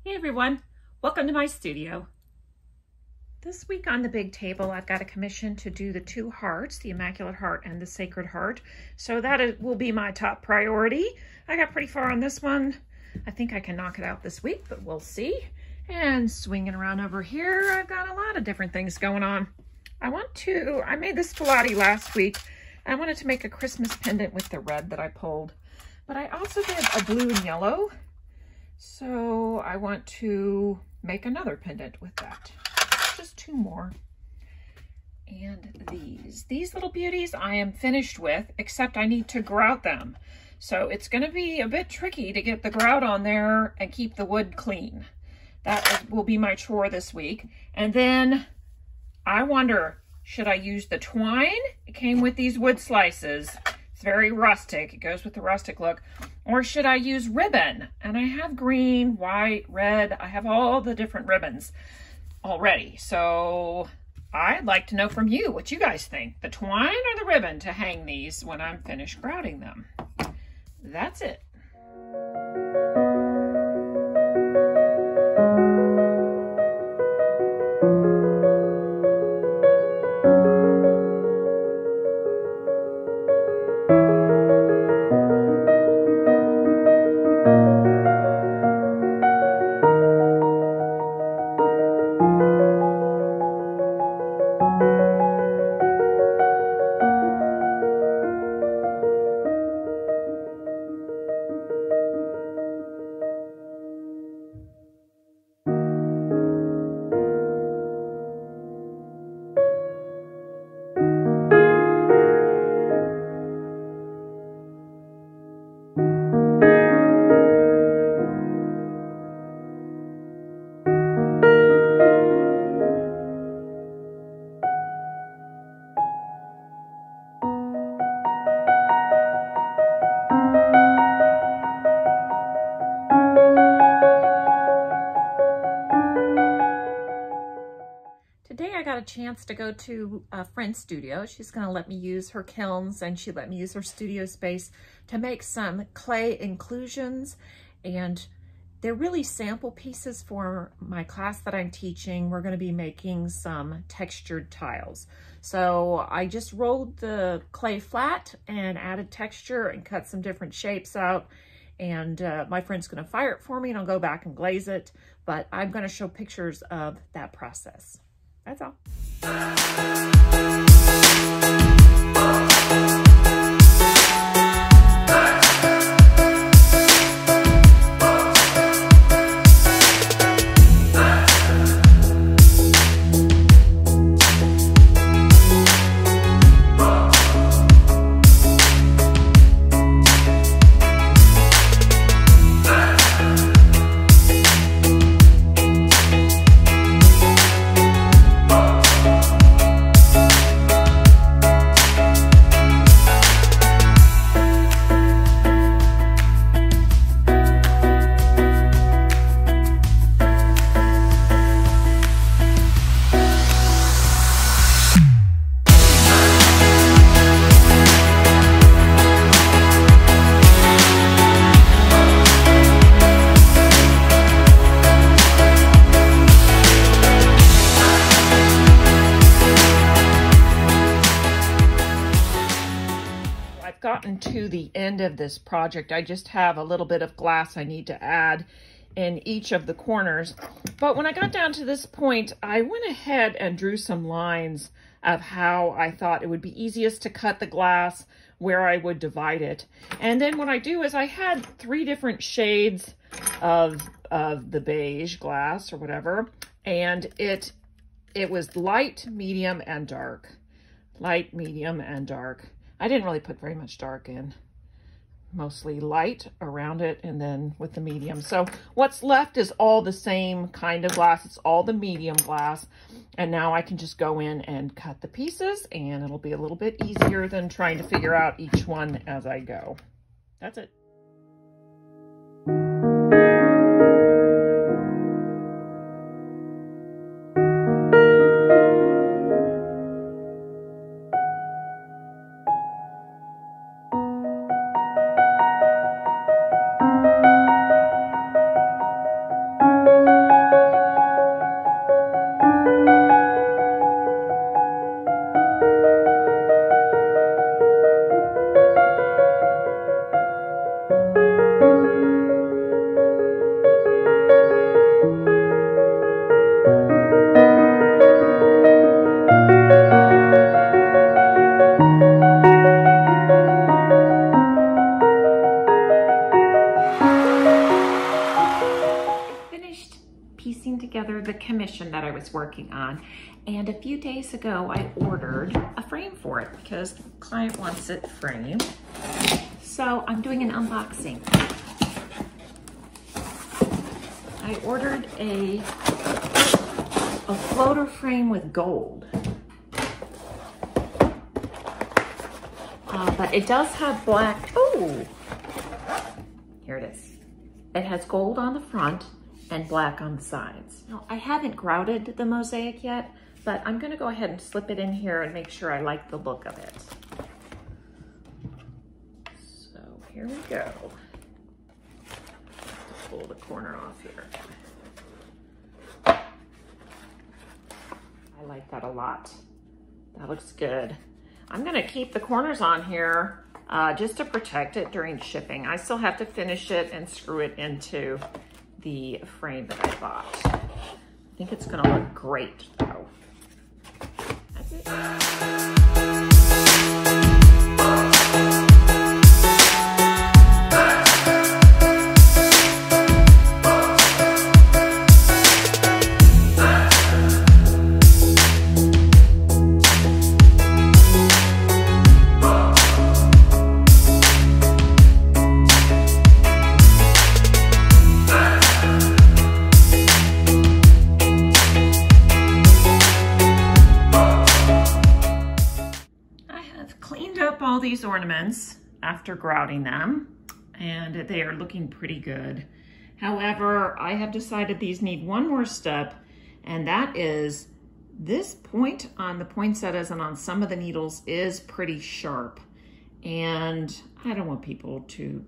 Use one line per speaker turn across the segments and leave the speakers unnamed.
Hey everyone, welcome to my studio. This week on the big table, I've got a commission to do the two hearts, the Immaculate Heart and the Sacred Heart. So will be my top priority. I got pretty far on this one. I think I can knock it out this week, but we'll see. And swinging around over here, I've got a lot of different things going on. I made this Palladium last week. I wanted to make a Christmas pendant with the red that I pulled, but I also did a blue and yellow. So I want to make another pendant with that. Just two more. And these little beauties I am finished with, except I need to grout them. So it's going to be a bit tricky to get the grout on there and keep the wood clean. Will be my chore this week. And then I wonder, should I use the twine? It came with these wood slices. It's very rustic. It goes with the rustic look. Or should I use ribbon? And I have green, white, red. I have all the different ribbons already. So I'd like to know from you what you guys think. The twine or the ribbon to hang these when I'm finished grouting them. That's it. Today I got a chance to go to a friend's studio. She's going to let me use her kilns and she let me use her studio space to make some clay inclusions, and they're really sample pieces for my class that I'm teaching. We're going to be making some textured tiles. So I just rolled the clay flat and added texture and cut some different shapes out, and my friend's going to fire it for me and I'll go back and glaze it, but I'm going to show pictures of that process. That's all. Gotten to the end of this project. I just have a little bit of glass I need to add in each of the corners. But when I got down to this point, I went ahead and drew some lines of how I thought it would be easiest to cut the glass, where I would divide it. And then what I do is I had 3 different shades of the beige glass or whatever, and it was light, medium, and dark. Light, medium, and dark. I didn't really put very much dark in, mostly light around it and then with the medium. So what's left is all the same kind of glass. It's all the medium glass. And now I can just go in and cut the pieces, and it'll be a little bit easier than trying to figure out each one as I go. That's it. piecing together the commission that I was working on. And a few days ago, I ordered a frame for it because the client wants it framed. So I'm doing an unboxing. I ordered a floater frame with gold. But it does have black, oh, here it is. It has gold on the front and black on the sides. Now, I haven't grouted the mosaic yet, but I'm gonna go ahead and slip it in here and make sure I like the look of it. So here we go. Pull the corner off here. I like that a lot. That looks good. I'm gonna keep the corners on here just to protect it during shipping. I still have to finish it and screw it into the frame that I bought. I think it's gonna look great though. That's it. These ornaments after grouting them, and they are looking pretty good. However, I have decided these need one more step, and that is this point on the poinsettias and on some of the needles is pretty sharp, and I don't want people to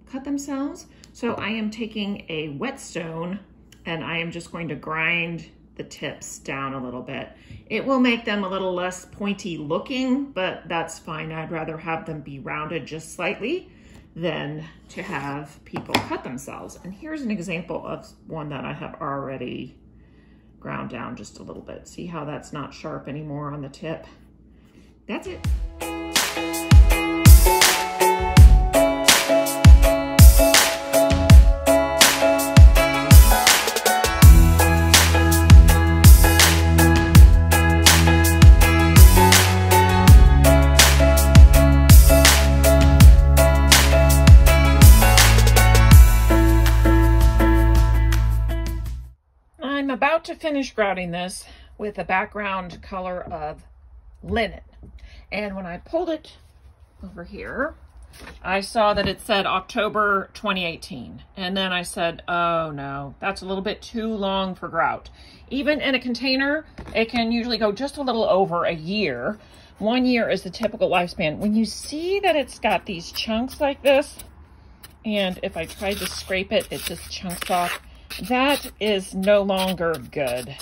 cut themselves. So I am taking a whetstone and I am just going to grind the tips down a little bit. It will make them a little less pointy looking, but that's fine. I'd rather have them be rounded just slightly than to have people cut themselves. And here's an example of one that I have already ground down just a little bit. See how that's not sharp anymore on the tip? That's it. About to finish grouting this with a background color of linen. And when I pulled it over here, I saw that it said October 2018. And then I said, oh no, that's a little bit too long for grout. Even in a container, it can usually go just a little over a year. 1 year is the typical lifespan. When you see that it's got these chunks like this, and if I tried to scrape it, it just chunks off. That is no longer good.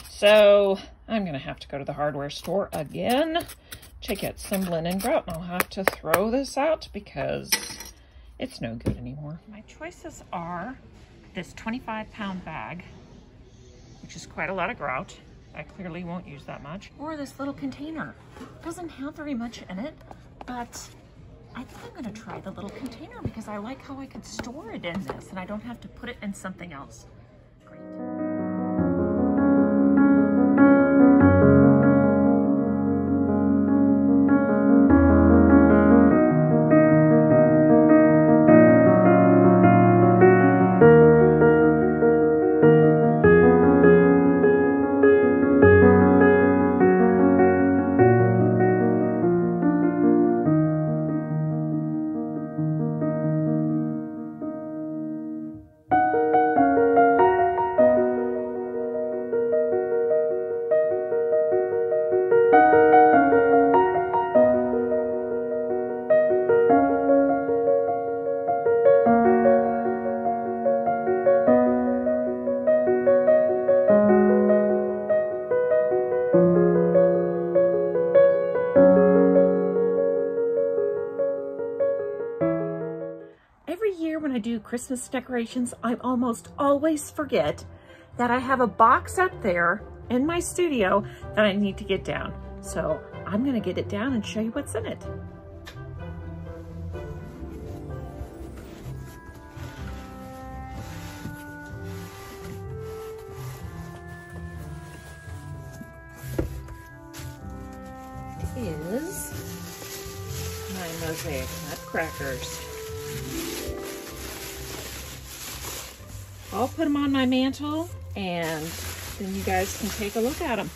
So I'm gonna have to go to the hardware store again to get some linen grout. I'll have to throw this out because it's no good anymore. My choices are this 25-pound bag, which is quite a lot of grout. I clearly won't use that much. Or this little container. It doesn't have very much in it, but I think I'm gonna try the little container because I like how I could store it in this and I don't have to put it in something else. Great. When I do Christmas decorations, I almost always forget that I have a box up there in my studio that I need to get down. So I'm gonna get it down and show you what's in it. is my mosaic nutcrackers. I'll put them on my mantle and then you guys can take a look at them.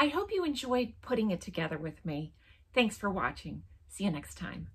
I hope you enjoyed putting it together with me. Thanks for watching. See you next time.